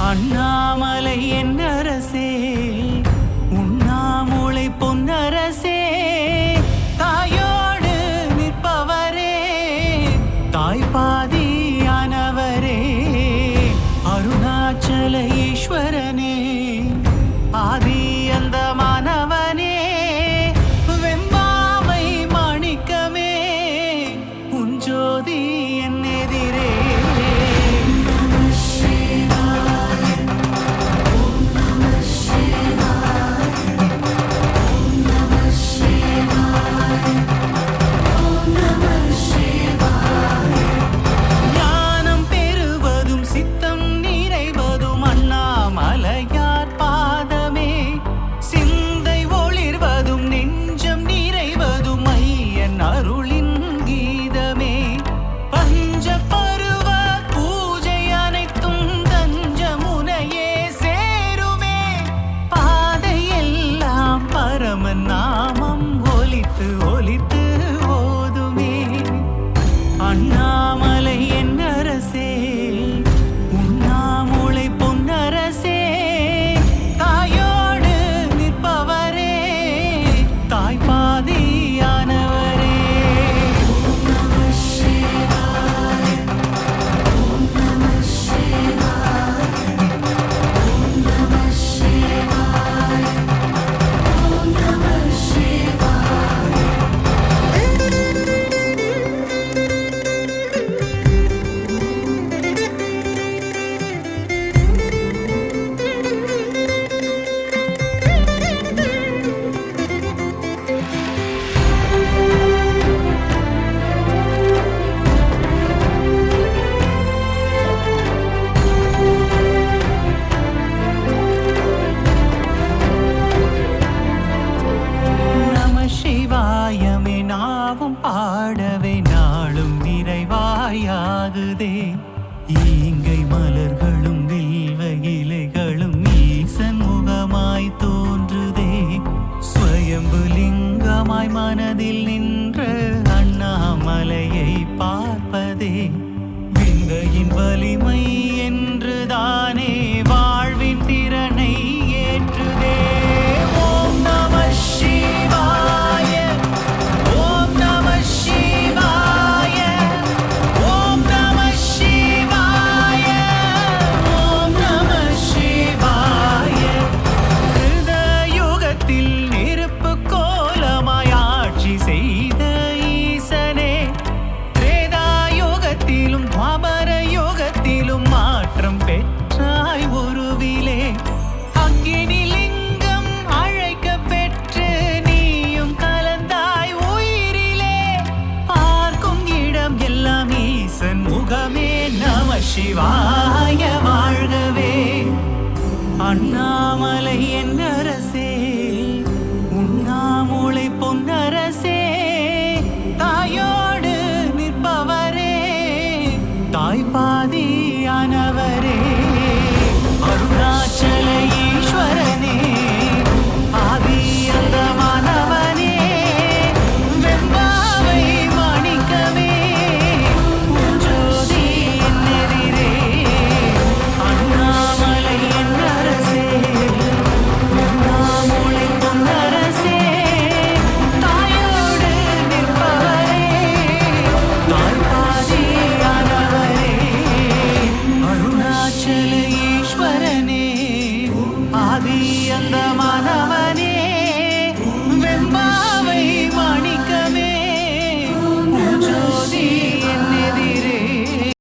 அண்ணாமலை என்னரசே, உண்ணாமூளை பொன்னரசே, தாயோடு நிற்பவரே, தாய்பாதியானவரே, அருணாச்சல ஈஸ்வரனே, ஆதி அந்த மாணவனே, வெம்பாமை மாணிக்கமே, உன் ஜோதி என் எதிரே. நாமம் ஒலித்து ஒலித்து ஓதுமே. அண்ணாமலை என்னரசே, உண்ணாமூளை பொன்னரசே, தாயோடு நிற்பவரே, தாய்பாதியானவரே. பாடவே நாளும் நிறைவாயாகுதே. ஈங்கை மலர்களும் வில்வ இலைகளும் ஈசன் முகமாய் தோன்றுதே. ஸ்வயம்பு லிங்கமாய் மனதில் நின்ற அண்ணாமலையை பார்ப்பதே விந்தையின் வலிமை என்றுதானே வாழ்வின் திறனை ஏற்றுதே. ஓம் நம சிவாய, மாற்றம் பெற்றாய் உருவிலே. அக்கினி லிங்கம் அழைக்க பெற்று நீயும் கலந்தாய் உயிரிலே. பார்க்கும் இடம் எல்லாம் ஈசன் முகமே. நம சிவாய வாழ்கவே. அண்ணாமலை என்னரசே, உண்ணாமூளை பொன்னரசே, தாயோடு நிற்பவரே, தாய்பாதியானவரே.